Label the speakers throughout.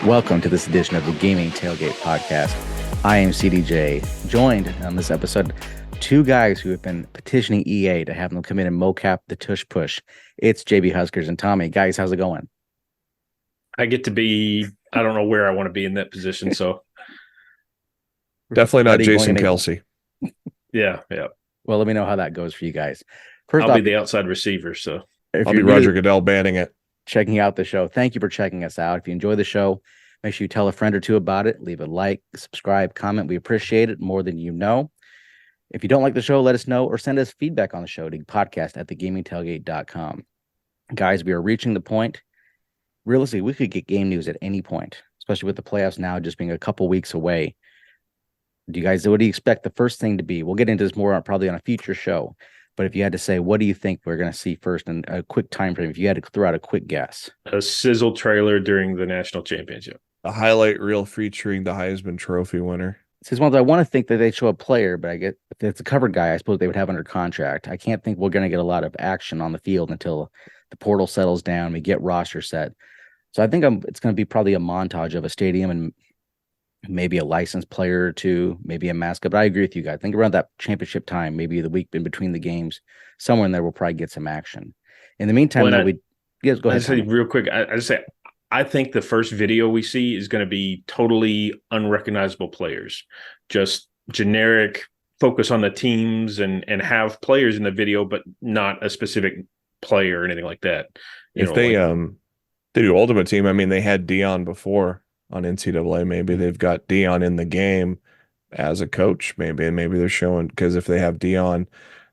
Speaker 1: Welcome to this edition of the Gaming Tailgate Podcast. I am CDJ, joined on this episode two guys who have been petitioning EA to have them come in and mocap the tush push. It's JBHuskers and Tommy. Guys, how's it going?
Speaker 2: I get to be, I don't know where I want to be in that position, so.
Speaker 3: Definitely not Jason Kelsey.
Speaker 2: Yeah.
Speaker 1: Well, let me know how that goes for you guys.
Speaker 2: First I'll be the outside receiver, so.
Speaker 3: I'll be Roger Goodell banning it.
Speaker 1: Checking out the show. Thank you for checking us out. If you enjoy the show, make sure you tell a friend or two about it. Leave a like, subscribe, comment. We appreciate it more than you know. If you don't like the show, let us know or send us feedback on the show to podcast@thegamingtailgate.com. Guys, we are reaching the point. Realistically, we could get game news at any point, especially with the playoffs now just being a couple weeks away. What do you expect the first thing to be? We'll get into this more probably on a future show. But if you had to say, what do you think we're going to see first in a quick time frame? If you had to throw out a quick guess.
Speaker 2: A sizzle trailer during the national championship.
Speaker 3: A highlight reel featuring the Heisman Trophy winner.
Speaker 1: Says ones I want to think that they show a player, but I get if it's a covered guy, I suppose they would have under contract. I can't think we're going to get a lot of action on the field until the portal settles down. We get roster set. So I think it's going to be probably a montage of a stadium and maybe a licensed player or two, maybe a mascot. But I agree with you guys. I think around that championship time, maybe the week in between the games, somewhere in there we'll probably get some action. In the meantime, go ahead.
Speaker 2: I say real quick. I think the first video we see is going to be totally unrecognizable players, just generic focus on the teams and have players in the video, but not a specific player or anything like that.
Speaker 3: If they do Ultimate Team, I mean, they had Dion before on NCAA. Maybe they've got Dion in the game as a coach, maybe, and maybe they're showing, because if they have Dion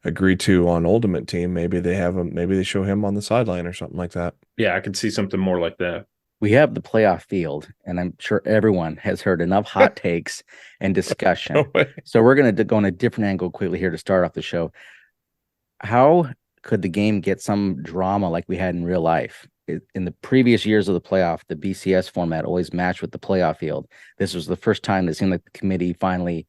Speaker 3: agreed to on Ultimate Team, maybe they have him, maybe they show him on the sideline or something like that.
Speaker 2: Yeah, I could see something more like that.
Speaker 1: We have the playoff field, and I'm sure everyone has heard enough hot takes and discussion. So we're going to go on a different angle quickly here to start off the show. How could the game get some drama like we had in real life? In the previous years of the playoff, the BCS format always matched with the playoff field. This was the first time that seemed like the committee finally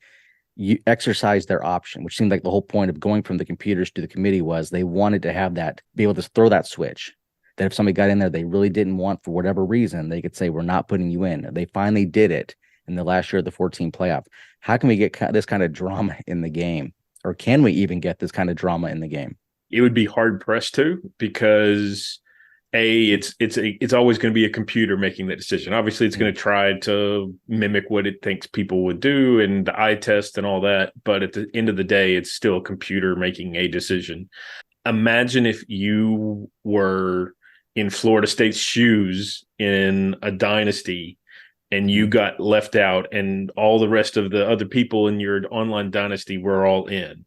Speaker 1: exercised their option, which seemed like the whole point of going from the computers to the committee was they wanted to have that, be able to throw that switch. That if somebody got in there they really didn't want for whatever reason, they could say, we're not putting you in. They finally did it in the last year of the 14 playoff. How can we get this kind of drama in the game? Or can we even get this kind of drama in the game?
Speaker 2: It would be hard pressed to, because it's always going to be a computer making that decision. Obviously, it's going to try to mimic what it thinks people would do and the eye test and all that. But at the end of the day, it's still a computer making a decision. Imagine if you were in Florida State's shoes in a dynasty and you got left out and all the rest of the other people in your online dynasty were all in.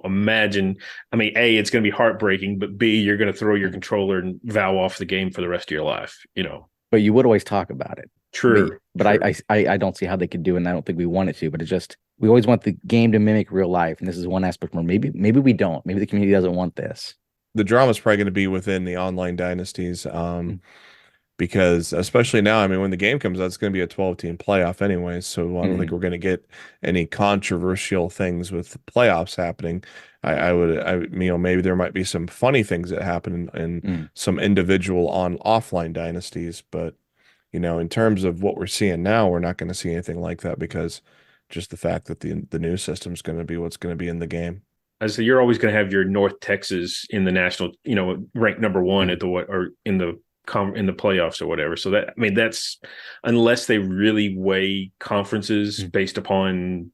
Speaker 2: Imagine, A, it's going to be heartbreaking, but B, you're going to throw your controller and vow off the game for the rest of your life,
Speaker 1: But you would always talk about it.
Speaker 2: True.
Speaker 1: But I don't see how they could do it, and I don't think we want it to, but it's just, we always want the game to mimic real life. And this is one aspect where maybe we don't. Maybe the community doesn't want this.
Speaker 3: The drama is probably going to be within the online dynasties. Because especially now, when the game comes out, it's going to be a 12-team playoff anyway. So I don't think we're going to get any controversial things with the playoffs happening. Maybe there might be some funny things that happen in some individual offline dynasties. But, in terms of what we're seeing now, we're not going to see anything like that, because just the fact that the new system is going to be what's going to be in the game.
Speaker 2: So you're always going to have your North Texas in the national, ranked number one in the playoffs or whatever. So that's unless they really weigh conferences based upon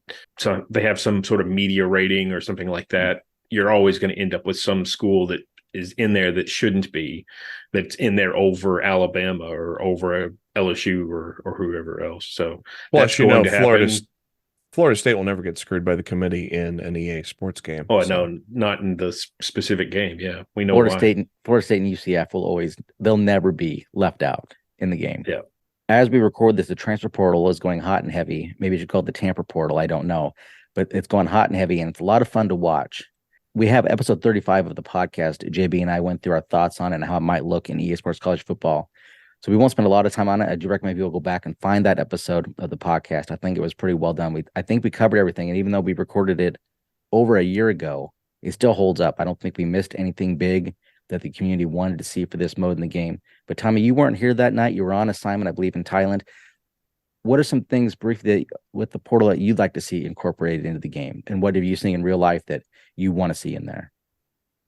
Speaker 2: they have some sort of media rating or something like that, you're always going to end up with some school that is in there that shouldn't be, that's in there over Alabama or over LSU or whoever else. So
Speaker 3: plus, Florida State will never get screwed by the committee in an EA Sports game.
Speaker 2: Oh, so. No, not in the specific game. Yeah, we know
Speaker 1: Florida State and UCF they'll never be left out in the game.
Speaker 2: Yeah.
Speaker 1: As we record this, the transfer portal is going hot and heavy. Maybe you should call it the tamper portal. I don't know, but it's going hot and heavy, and it's a lot of fun to watch. We have episode 35 of the podcast. JB and I went through our thoughts on it and how it might look in EA Sports College football. So we won't spend a lot of time on it. I do recommend people go back and find that episode of the podcast. I think it was pretty well done. I think we covered everything. And even though we recorded it over a year ago, it still holds up. I don't think we missed anything big that the community wanted to see for this mode in the game. But Tommy, you weren't here that night. You were on assignment, I believe, in Thailand. what are some things briefly with the portal that you'd like to see incorporated into the game? And what have you seen in real life that you want to see in there?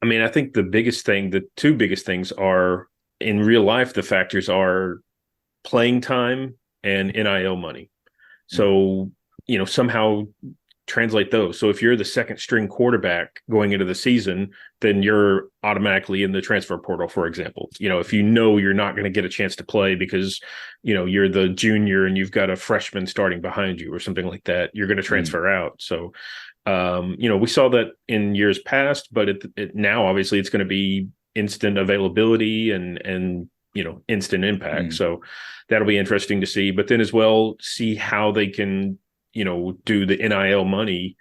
Speaker 2: I mean, I think the two biggest things are in real life, the factors are playing time and NIL money. So, somehow translate those. So if you're the second string quarterback going into the season, then you're automatically in the transfer portal, for example. If you're not going to get a chance to play because, you're the junior and you've got a freshman starting behind you or something like that, you're going to transfer out. So, we saw that in years past, but now obviously it's going to be instant availability and instant impact. So that'll be interesting to see. But then as well, see how they can do the NIL money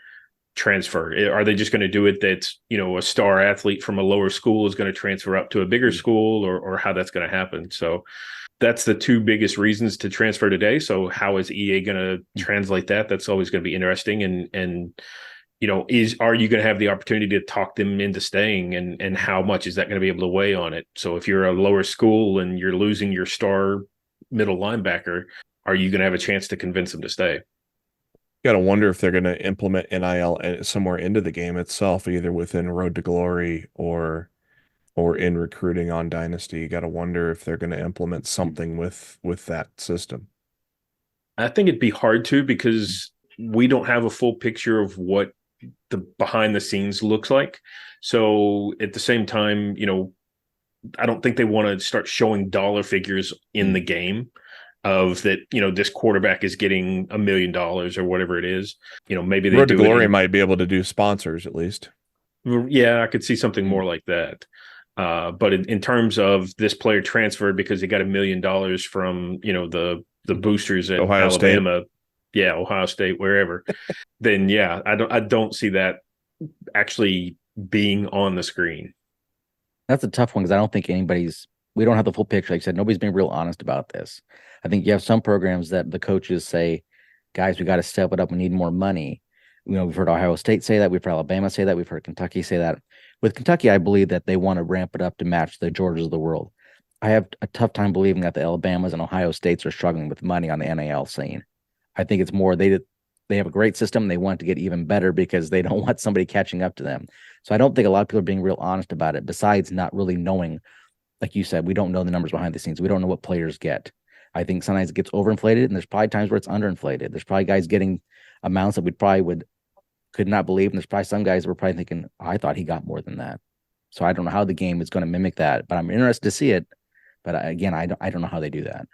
Speaker 2: transfer. Are they just going to do it that, a star athlete from a lower school is going to transfer up to a bigger school or how that's going to happen? So that's the two biggest reasons to transfer today. So how is EA going to translate that? That's always going to be interesting. And are you going to have the opportunity to talk them into staying and how much is that going to be able to weigh on it? So if you're a lower school and you're losing your star middle linebacker, are you going to have a chance to convince them to stay?
Speaker 3: Got to wonder if they're going to implement NIL somewhere into the game itself, either within Road to Glory or in recruiting on Dynasty. You got to wonder if they're going to implement something with that system.
Speaker 2: I think it'd be hard to, because we don't have a full picture of what the behind the scenes looks like. So at the same time, I don't think they want to start showing dollar figures in the game of that, this quarterback is getting $1 million or whatever it is. Maybe they
Speaker 3: Road to Glory might be able to do sponsors at least.
Speaker 2: Yeah, I could see something more like that. But in terms of this player transferred because he got $1 million from, the boosters at
Speaker 3: Ohio
Speaker 2: Alabama,
Speaker 3: State.
Speaker 2: Yeah, Ohio State, wherever, then yeah, I don't see that actually being on the screen.
Speaker 1: That's a tough one because I don't think we don't have the full picture. Like I said, nobody's been real honest about this. I think you have some programs that the coaches say, guys, we got to step it up. We need more money. We've heard Ohio State say that. We've heard Alabama say that. We've heard Kentucky say that. With Kentucky, I believe that they want to ramp it up to match the Georgias of the world. I have a tough time believing that the Alabamas and Ohio States are struggling with money on the NIL scene. I think it's more they have a great system. They want to get even better because they don't want somebody catching up to them. So I don't think a lot of people are being real honest about it, besides not really knowing. Like you said, we don't know the numbers behind the scenes. We don't know what players get. I think sometimes it gets overinflated, and there's probably times where it's underinflated. There's probably guys getting amounts that we probably could not believe, and there's probably some guys that were probably thinking, I thought he got more than that. So I don't know how the game is going to mimic that, but I'm interested to see it. But again, I don't know how they do that.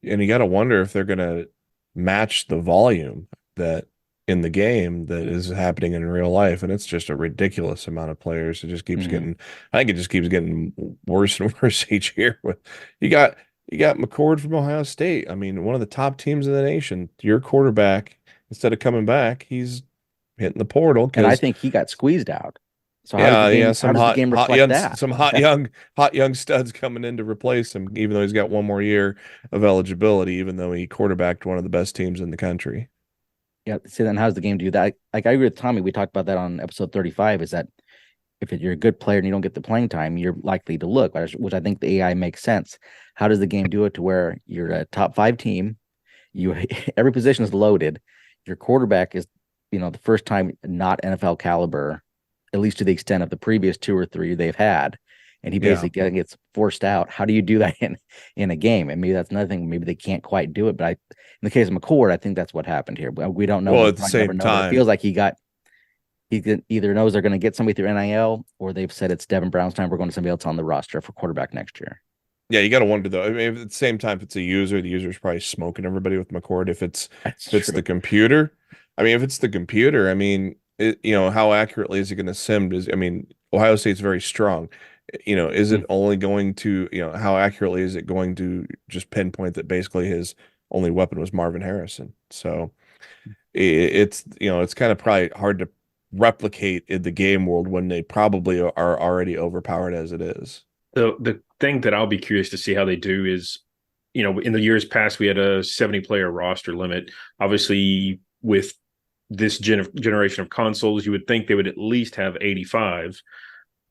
Speaker 3: And you got to wonder if they're going to match the volume that in the game that is happening in real life. And it's just a ridiculous amount of players. It just keeps getting, I think it just keeps getting worse and worse each year. You got McCord from Ohio State. I mean, one of the top teams in the nation. Your quarterback, instead of coming back, he's hitting the portal.
Speaker 1: And I think he got squeezed out. So
Speaker 3: some hot young studs coming in to replace him, even though he's got one more year of eligibility, even though he quarterbacked one of the best teams in the country.
Speaker 1: Yeah. See, then how's the game do that? Like I agree with Tommy. We talked about that on episode 35, is that if you're a good player and you don't get the playing time, you're likely to look, which I think the AI makes sense. How does the game do it to where you're a top 5 team? Every position is loaded. Your quarterback is, the first time not NFL caliber, at least to the extent of the previous 2 or 3 they've had. And he basically gets forced out. How do you do that in a game? And maybe that's another thing. Maybe they can't quite do it. But in the case of McCord, I think that's what happened here. We don't know.
Speaker 3: Well, at the same time,
Speaker 1: it feels like he either knows they're going to get somebody through NIL, or they've said it's Devin Brown's time. We're going to somebody else on the roster for quarterback next year.
Speaker 3: Yeah, you got to wonder though. I mean, at the same time, if it's a user, the user's probably smoking everybody with McCord. If it's the computer, I mean, if it's the computer, I mean, how accurately is it going to sim? Ohio State's very strong. Is it only going to, how accurately is it going to just pinpoint that basically his only weapon was Marvin Harrison? So it's kind of probably hard to replicate in the game world when they probably are already overpowered as it is.
Speaker 2: The thing that I'll be curious to see how they do is, in the years past, we had a 70-player roster limit. Obviously, with this generation of consoles, you would think they would at least have 85.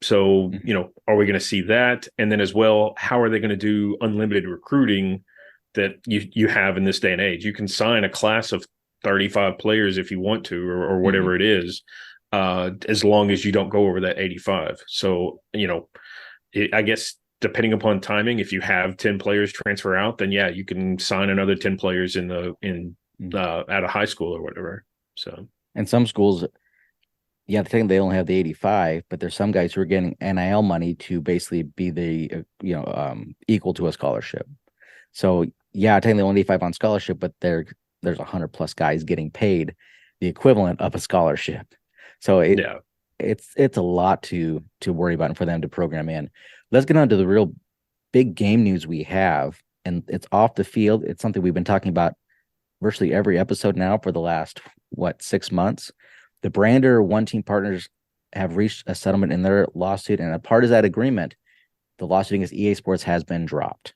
Speaker 2: So, are we going to see that? And then as well, how are they going to do unlimited recruiting that you have in this day and age. You can sign a class of 35 players if you want to, or whatever it is, as long as you don't go over that 85. So, I guess depending upon timing, if you have 10 players transfer out, then yeah, you can sign another 10 players out of high school or whatever. So,
Speaker 1: and some schools, yeah, I think they only have the 85, but there's some guys who are getting NIL money to basically be the equal to a scholarship. So yeah, technically only 85 on scholarship, but there's 100 plus guys getting paid the equivalent of a scholarship. So it's a lot to worry about and for them to program in. Let's get on to the real big game news we have, and it's off the field. It's something we've been talking about virtually every episode now for the last 6 months. The BrandR and OneTeam Partners have reached a settlement in their lawsuit, and a part of that agreement, the lawsuit against EA Sports has been dropped.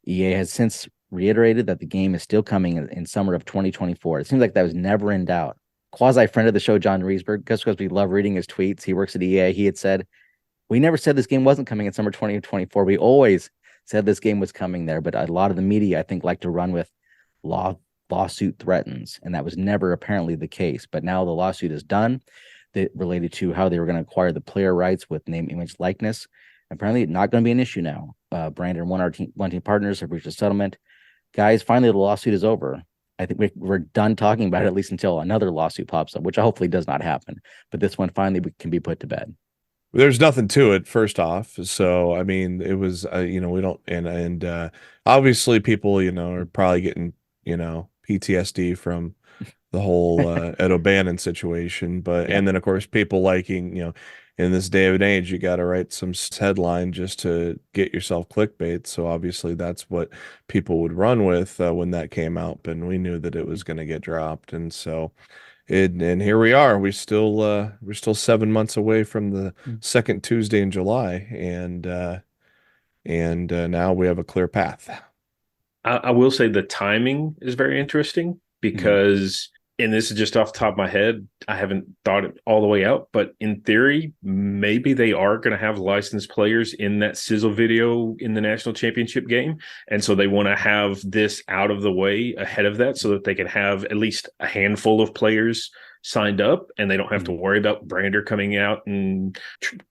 Speaker 1: EA has since reiterated that the game is still coming in summer of 2024. It seems like that was never in doubt. Quasi-friend of the show, John Reesberg, just because we love reading his tweets, he works at EA, he had said, we never said this game wasn't coming in summer 2024. We always said this game was coming there, but a lot of the media, I think, like to run with lawsuit threatens, and that was never apparently the case. But now the lawsuit is done, that related to how they were going to acquire the player rights with name, image, likeness. Apparently not going to be an issue now. BrandR and OneTeam Partners have reached a settlement. Guys, finally the lawsuit is over. I think we're done talking about it, at least until another lawsuit pops up, which hopefully does not happen. But this one finally can be put to bed.
Speaker 3: There's nothing to it, first off. So, I mean, it was, we don't, and obviously people, are probably getting, PTSD from the whole Ed O'Bannon situation. But, and then of course, people liking, in this day and age, you got to write some headline just to get yourself clickbait. So obviously that's what people would run with when that came out. And we knew that it was going to get dropped. And so, and here we are. We're still 7 months away from the second Tuesday in July, and now we have a clear path.
Speaker 2: I will say the timing is very interesting because, and this is just off the top of my head, I haven't thought it all the way out, but in theory, maybe they are going to have licensed players in that sizzle video in the national championship game. And so they want to have this out of the way ahead of that so that they can have at least a handful of players signed up, and they don't have to worry about BrandR coming out and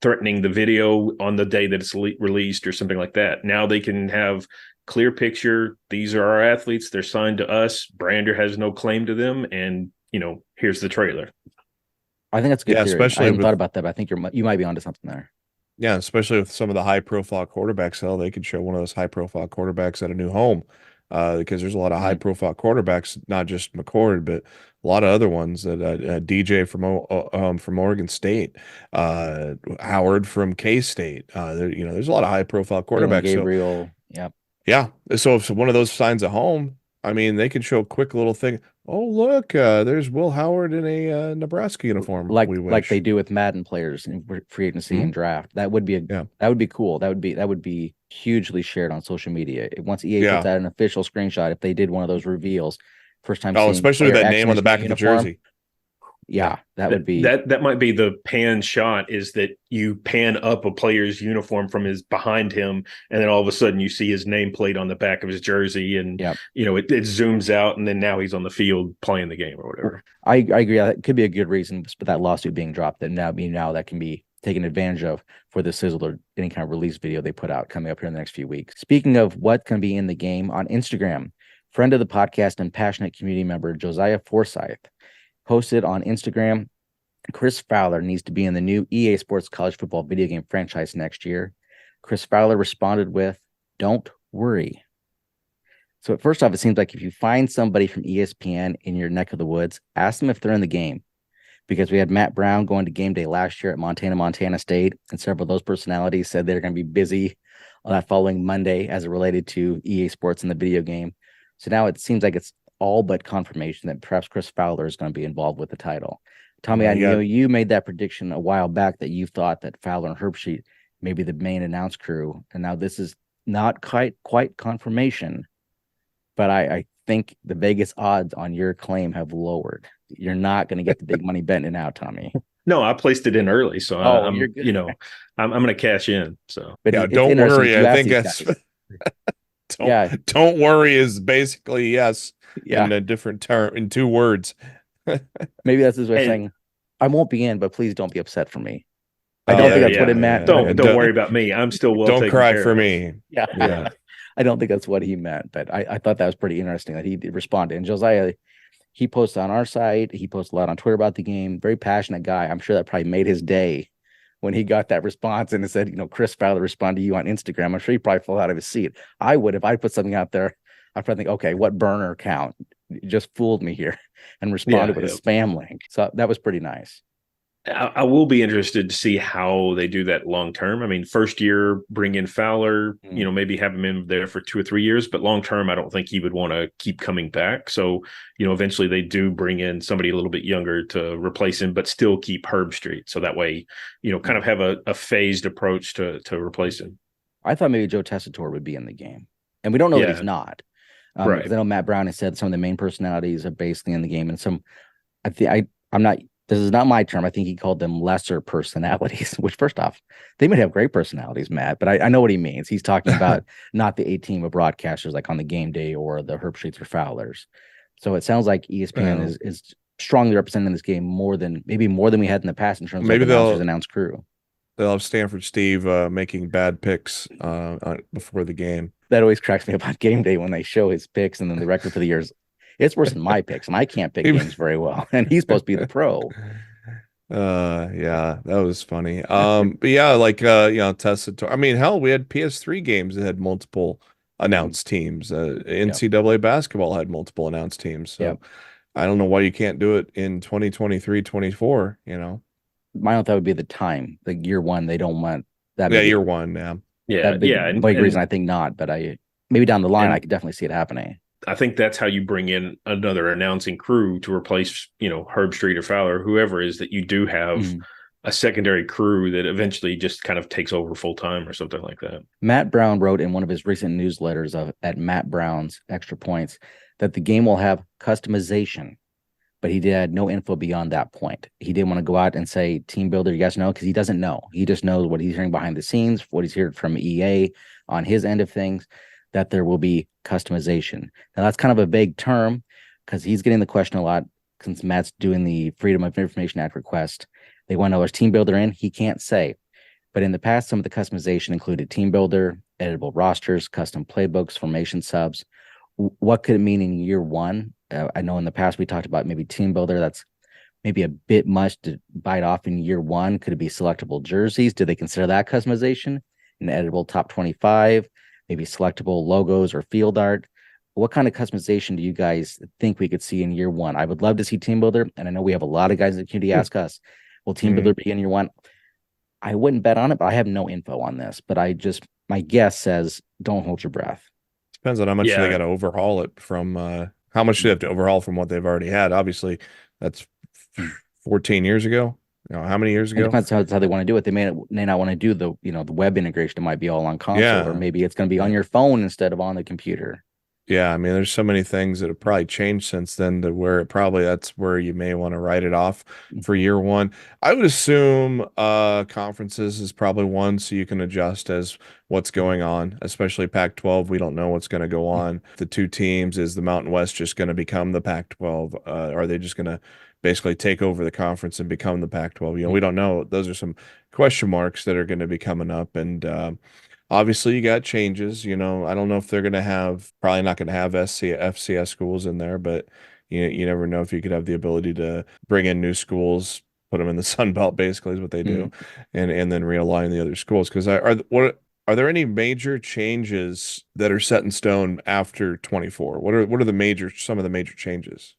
Speaker 2: threatening the video on the day that it's released or something like that. Now they can have clear picture. These are our athletes. They're signed to us. BrandR has no claim to them. And, here's the trailer.
Speaker 1: I think that's good.
Speaker 3: Yeah,
Speaker 1: theory.
Speaker 3: especially
Speaker 1: I hadn't thought about that, but I think you might be onto something there.
Speaker 3: Yeah, especially with some of the high profile quarterbacks. They could show one of those high profile quarterbacks at a new home. Because there's a lot of high profile quarterbacks, not just McCord, but a lot of other ones that DJ from Oregon State, Howard from K-State. There's a lot of high profile quarterbacks.
Speaker 1: Gabriel,
Speaker 3: yeah. So if one of those signs at home, I mean, they can show a quick little thing. Oh, look, there's Will Howard in a Nebraska uniform,
Speaker 1: like they do with Madden players in free agency and draft. That would be that would be cool. That would be hugely shared on social media. Once EA puts out an official screenshot, if they did one of those reveals, first time.
Speaker 3: Oh, especially that name on the back of the jersey.
Speaker 1: Yeah, that would be
Speaker 2: that might be the pan shot, is that you pan up a player's uniform from behind him, and then all of a sudden you see his nameplate on the back of his jersey, and it zooms out, and then now he's on the field playing the game or whatever.
Speaker 1: I agree. That could be a good reason for that lawsuit being dropped. That now that can be taken advantage of for the sizzle or any kind of release video they put out coming up here in the next few weeks. Speaking of what can be in the game, on Instagram, friend of the podcast and passionate community member Josiah Forsyth posted on Instagram, Chris Fowler needs to be in the new EA Sports college football video game franchise next year. Chris Fowler responded with, "Don't worry." So first off, it seems like if you find somebody from ESPN in your neck of the woods, ask them if they're in the game. Because we had Matt Brown going to game day last year at Montana State, and several of those personalities said they're going to be busy on that following Monday as it related to EA Sports in the video game. So now it seems like it's all but confirmation that perhaps Chris Fowler is going to be involved with the title. Tommy, I know you made that prediction a while back that you thought that Fowler and Herbstreit may be the main announce crew, and now this is not quite confirmation, but I think the Vegas odds on your claim have lowered. You're not going to get the big money betting now, Tommy.
Speaker 2: No, I placed it in early, so I'm going to cash in. So,
Speaker 3: but don't worry. I think that's Don't worry is basically yes
Speaker 1: Yeah.
Speaker 3: in a different term, in 2 words.
Speaker 1: Maybe that's his way of saying, I won't be in, but please don't be upset for me. I don't think that's what it meant.
Speaker 2: Don't worry about me. I'm still well taken
Speaker 3: cry
Speaker 2: care
Speaker 3: for
Speaker 2: of.
Speaker 3: me.
Speaker 1: Yeah. I don't think that's what he meant, but I thought that was pretty interesting that he did respond. And Josiah, he posts on our site. He posts a lot on Twitter about the game. Very passionate guy. I'm sure that probably made his day when he got that response and it said, Chris Fowler responded to you on Instagram. I'm sure he probably fell out of his seat. I would, if I put something out there, I'd probably think, okay, what burner account just fooled me here and responded with a spam link. So that was pretty nice.
Speaker 2: I will be interested to see how they do that long term. I mean, first year, bring in Fowler, maybe have him in there for 2 or 3 years, but long term, I don't think he would want to keep coming back. So, eventually they do bring in somebody a little bit younger to replace him, but still keep Herbstreit. So that way, kind of have a phased approach to replace him.
Speaker 1: I thought maybe Joe Tessitore would be in the game, and we don't know that he's not.
Speaker 2: Right.
Speaker 1: Because I know Matt Brown has said some of the main personalities are basically in the game, and I'm not. This is not my term. I think he called them lesser personalities, which first off, they might have great personalities, Matt, but I know what he means. He's talking about not the 8 team of broadcasters like on the game day or the Herbstreits or Fowlers. So it sounds like ESPN is strongly representing this game more than we had in the past in terms of announcers announced crew.
Speaker 3: They'll have Stanford Steve making bad picks before the game.
Speaker 1: That always cracks me up on game day when they show his picks and then the record for the years. It's worse than my picks, and I can't pick games very well. And he's supposed to be the pro.
Speaker 3: Yeah, that was funny. But yeah, like Tessitore. I mean, hell, we had PS3 games that had multiple announced teams. NCAA basketball had multiple announced teams. So I don't know why you can't do it in 2023, 24.
Speaker 1: My own thought would be the time, like year one. They don't want that.
Speaker 3: Yeah, year one.
Speaker 1: Yeah. Big reason I think not, but maybe down the line I could definitely see it happening.
Speaker 2: I think that's how you bring in another announcing crew to replace, Herbstreit or Fowler, whoever it is, that you do have a secondary crew that eventually just kind of takes over full time or something like that.
Speaker 1: Matt Brown wrote in one of his recent newsletters at Matt Brown's Extra Points that the game will have customization, but he had no info beyond that point. He didn't want to go out and say team builder, you guys know, because he doesn't know. He just knows what he's hearing behind the scenes, what he's heard from EA on his end of things, that there will be customization. Now that's kind of a vague term because he's getting the question a lot since Matt's doing the Freedom of Information Act request. They want to know, is team builder in? He can't say. But in the past, some of the customization included team builder, editable rosters, custom playbooks, formation subs. What could it mean in year one? I know in the past we talked about maybe team builder. That's maybe a bit much to bite off in year one. Could it be selectable jerseys? Do they consider that customization? An editable top 25? Maybe selectable logos or field art. What kind of customization do you guys think we could see in year one? I would love to see team builder. And I know we have a lot of guys in the community ask us, will team builder be in year one? I wouldn't bet on it, but I have no info on this. But my guess says don't hold your breath.
Speaker 3: Depends on how much they got to overhaul it from, how much they have to overhaul from what they've already had. Obviously, that's 14 years ago. How many years ago?
Speaker 1: It depends how they want to do it. They may not want to do the web integration. It might be all on console, or maybe it's going to be on your phone instead of on the computer.
Speaker 3: Yeah, I mean, there's so many things that have probably changed since then to where that's where you may want to write it off for year one. I would assume conferences is probably one, so you can adjust as what's going on, especially Pac-12. We don't know what's going to go on. The 2 teams, is the Mountain West just going to become the Pac-12? Are they just going to basically take over the conference and become the Pac-12? We don't know. Those are some question marks that are going to be coming up. And obviously you got changes, I don't know if they're going to probably not going to have FCS schools in there, but you never know if you could have the ability to bring in new schools, put them in the Sun Belt, basically is what they do, and then realign the other schools. Because are there any major changes that are set in stone after 24? What are some of the major changes?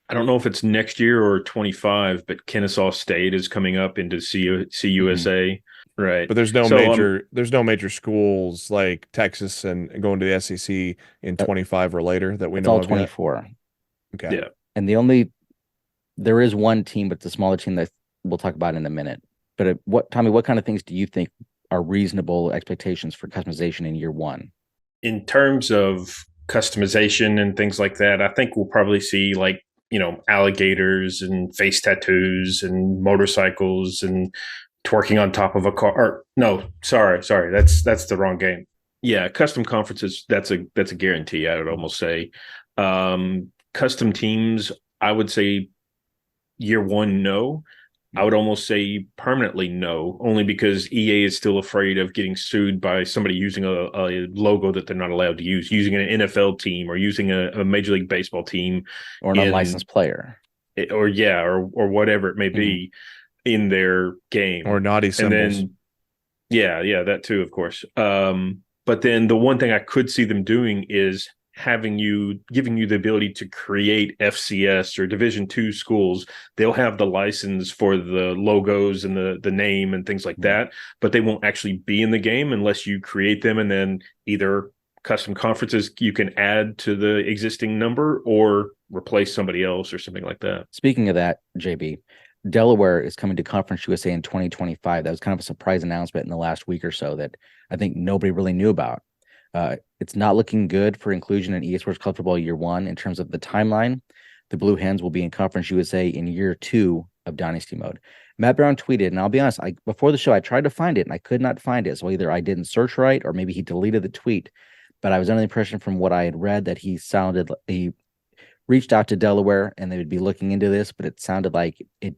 Speaker 2: I don't know if it's next year or 25, but Kennesaw State is coming up into CUSA. Right.
Speaker 3: But there's no major schools like Texas and going to the SEC in 25 or later that we know of.
Speaker 1: It's all 24.
Speaker 3: Yet. Okay.
Speaker 1: Yeah. And there is one team, but it's a smaller team that we'll talk about in a minute. But Tommy, what kind of things do you think are reasonable expectations for customization in year one?
Speaker 2: In terms of customization and things like that, I think we'll probably see alligators and face tattoos and motorcycles and twerking on top of a car. Or, no, sorry. That's the wrong game. Yeah, custom conferences, that's a guarantee, I would almost say. Custom teams, I would say year one, no. I would almost say permanently no, only because EA is still afraid of getting sued by somebody using a logo that they're not allowed to use, using an NFL team or using a Major League Baseball team,
Speaker 1: or an unlicensed player,
Speaker 2: or whatever it may be in their game,
Speaker 3: or naughty symbols.
Speaker 2: And then that too, of course. But then the one thing I could see them doing is giving you the ability to create FCS or Division II schools. They'll have the license for the logos and the name and things like that, but they won't actually be in the game unless you create them, and then either custom conferences you can add to the existing number or replace somebody else or something like that.
Speaker 1: Speaking of that, JB, Delaware is coming to Conference USA in 2025. That was kind of a surprise announcement in the last week or so that I think nobody really knew about. It's not looking good for inclusion in EA Sports Club Football year one in terms of the timeline. The Blue Hens will be in Conference USA in year 2 of Dynasty mode. Matt Brown tweeted, and I'll be honest, before the show, I tried to find it and I could not find it. So either I didn't search right or maybe he deleted the tweet. But I was under the impression from what I had read that he reached out to Delaware and they would be looking into this, but it sounded like did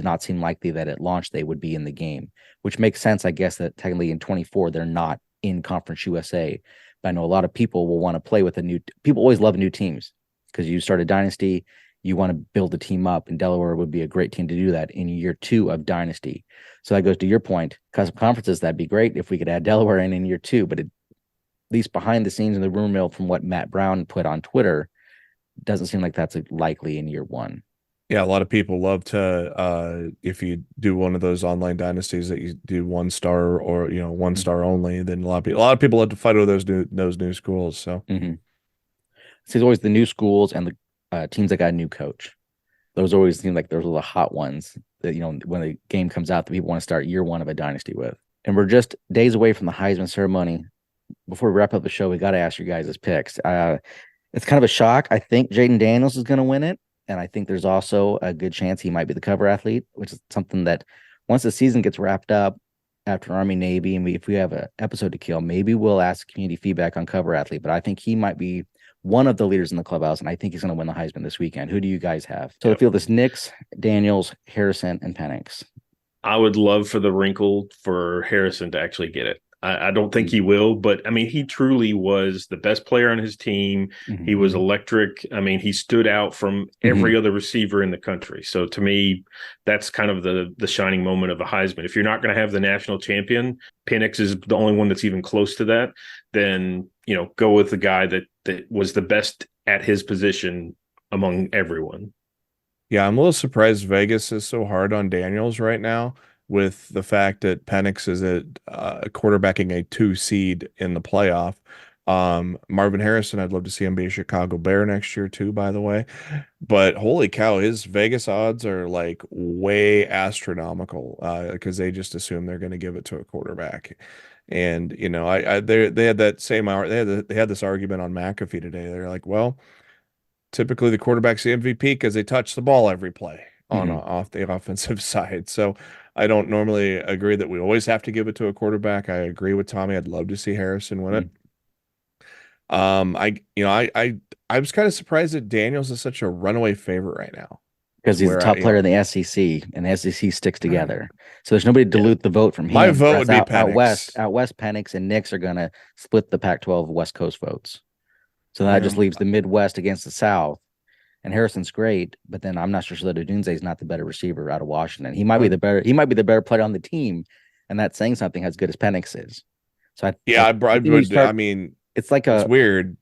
Speaker 1: not seem likely that at launch they would be in the game, which makes sense, I guess, that technically in 24 they're not in Conference USA. But I know a lot of people will want to play with people always love new teams because you start a dynasty, you want to build a team up, and Delaware would be a great team to do that in year 2 of dynasty. So that goes to your point, custom conferences, that'd be great if we could add Delaware in year 2, but at least behind the scenes in the rumor mill from what Matt Brown put on Twitter, doesn't seem like that's likely in year 1.
Speaker 3: Yeah, a lot of people love to if you do one of those online dynasties that you do 1 star or 1 star only, then a lot of people love to fight over those new schools. So
Speaker 1: it's always the new schools and the teams that got a new coach. Those always seem like those are the hot ones that when the game comes out that people want to start year 1 of a dynasty with. And we're just days away from the Heisman ceremony. Before we wrap up the show, we got to ask you guys' picks. It's kind of a shock. I think Jaden Daniels is going to win it. And I think there's also a good chance he might be the cover athlete, which is something that once the season gets wrapped up after Army Navy, and if we have an episode to kill, maybe we'll ask community feedback on cover athlete. But I think he might be one of the leaders in the clubhouse, and I think he's going to win the Heisman this weekend. Who do you guys have? So I feel this Nix, Daniels, Harrison, and Penix.
Speaker 2: I would love for the wrinkle for Harrison to actually get it. I don't think he will, but I mean, he truly was the best player on his team. He was electric. I mean, he stood out from every other receiver in the country. So to me, that's kind of the shining moment of a Heisman. If you're not going to have the national champion, Penix is the only one that's even close to that, then, go with the guy that was the best at his position among everyone.
Speaker 3: Yeah, I'm a little surprised Vegas is so hard on Daniels right now, with the fact that Penix is quarterbacking a 2 seed in the playoff. Marvin Harrison, I'd love to see him be a Chicago Bear next year too, by the way. But holy cow, his Vegas odds are like way astronomical because they just assume they're going to give it to a quarterback. And they had that same hour. They had this argument on McAfee today. They're like, well, typically the quarterback's the MVP because they touch the ball every play off the offensive side. So I don't normally agree that we always have to give it to a quarterback. I agree with Tommy. I'd love to see Harrison win it. I was kind of surprised that Daniels is such a runaway favorite right now
Speaker 1: because he's the top player in the SEC, and the SEC sticks together. So there's nobody to dilute the vote from him.
Speaker 3: My vote would be Penix.
Speaker 1: Out west, Penix and Nix are going to split the Pac-12 West Coast votes. So that just leaves the Midwest against the South. And Harrison's great, but then I'm not sure that Odunze is not the better receiver out of Washington. He might be the better player on the team, and that's saying something as good as Penix is. So
Speaker 3: it's weird.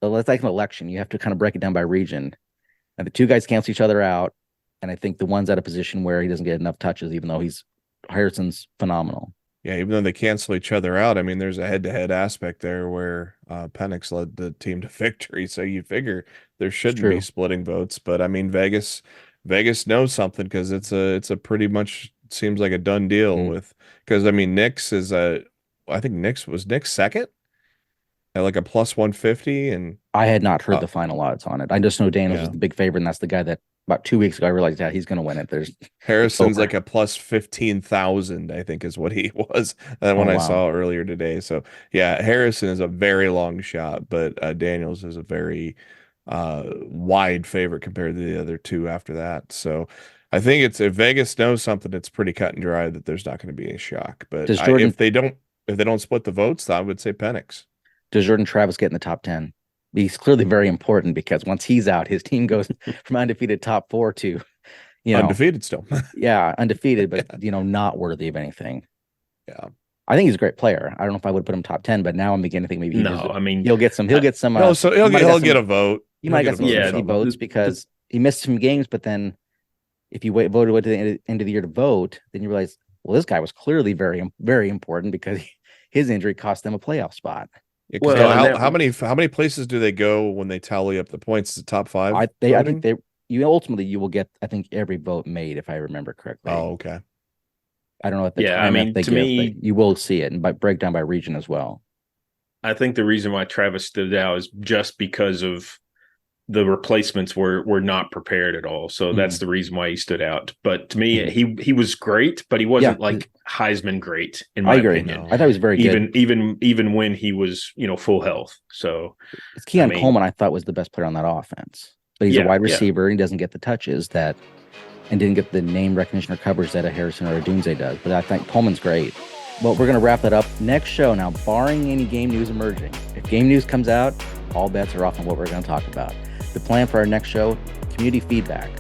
Speaker 1: It's like an election. You have to kind of break it down by region, and the two guys cancel each other out. And I think the one's at a position where he doesn't get enough touches, even though Harrison's phenomenal.
Speaker 3: Yeah, even though they cancel each other out, I mean, there's a head-to-head aspect there where Penix led the team to victory. So you figure there shouldn't be splitting votes, but I mean, Vegas knows something because it's a pretty much seems like a done deal because I mean, Nix is I think Nix second at like a plus 150, and
Speaker 1: I had not heard the final odds on it. I just know Daniels was the big favorite, and that's the guy that about 2 weeks ago, I realized that he's going to win it.
Speaker 3: Harrison's like a plus 15,000, I think is what he was when I saw earlier today. So yeah, Harrison is a very long shot, but Daniels is a very wide favorite compared to the other two after that. So I think if Vegas knows something, it's pretty cut and dry that there's not going to be a shock. But if they don't split the votes, I would say Penix.
Speaker 1: Does Jordan Travis get in the top 10? He's clearly very important because once he's out, his team goes from undefeated top 4 to,
Speaker 3: undefeated still.
Speaker 1: Yeah, undefeated, but not worthy of anything.
Speaker 3: Yeah,
Speaker 1: I think he's a great player. I don't know if I would put him top 10, but now I'm beginning to think maybe he'll get some. He'll get some.
Speaker 3: He'll get a vote.
Speaker 1: He might get some votes because he missed some games, but then if you voted to the end of the year to vote, then you realize, well, this guy was clearly very, very important because his injury cost them a playoff spot.
Speaker 3: Yeah, well, how many places do they go when they tally up the points? Is it top 5?
Speaker 1: I think you will get, I think, every vote made, if I remember correctly.
Speaker 3: Oh, okay.
Speaker 1: I don't know at the time. You will see it and by breakdown by region as well.
Speaker 2: I think the reason why Travis stood out is just because of the replacements were not prepared at all. So that's the reason why he stood out. But to me, he was great, but he wasn't like Heisman great in my opinion.
Speaker 1: I thought he was very good.
Speaker 2: Even when he was, full health. So
Speaker 1: it's Keon Coleman, I thought, was the best player on that offense. But he's a wide receiver and he doesn't get the touches and didn't get the name recognition or coverage that a Harrison or a Dunze does. But I think Coleman's great. Well, we're going to wrap that up next show. Now, barring any game news emerging, if game news comes out, all bets are off on what we're going to talk about. The plan for our next show, community feedback.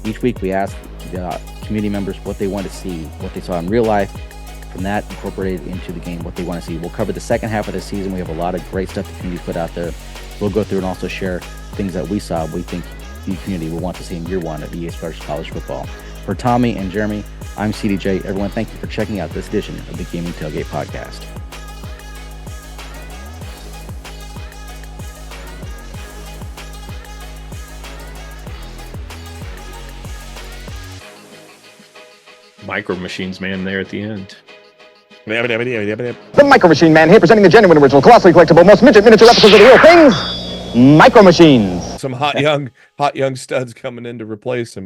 Speaker 1: Each week we ask the community members what they want to see, what they saw in real life. From that, incorporated into the game, what they want to see. We'll cover the second half of the season. We have a lot of great stuff the community put out there. We'll go through and also share things that we saw we think the community will want to see in year 1 of EA Sports College Football. For Tommy and Jeremy, I'm CDJ. Everyone, thank you for checking out this edition of the Gaming Tailgate Podcast.
Speaker 2: Micro Machines Man there at the end.
Speaker 4: The Micro Machine Man here presenting the genuine, original, colossally collectible, most miniature episodes of the real things. Micro Machines.
Speaker 3: Some hot young studs coming in to replace him.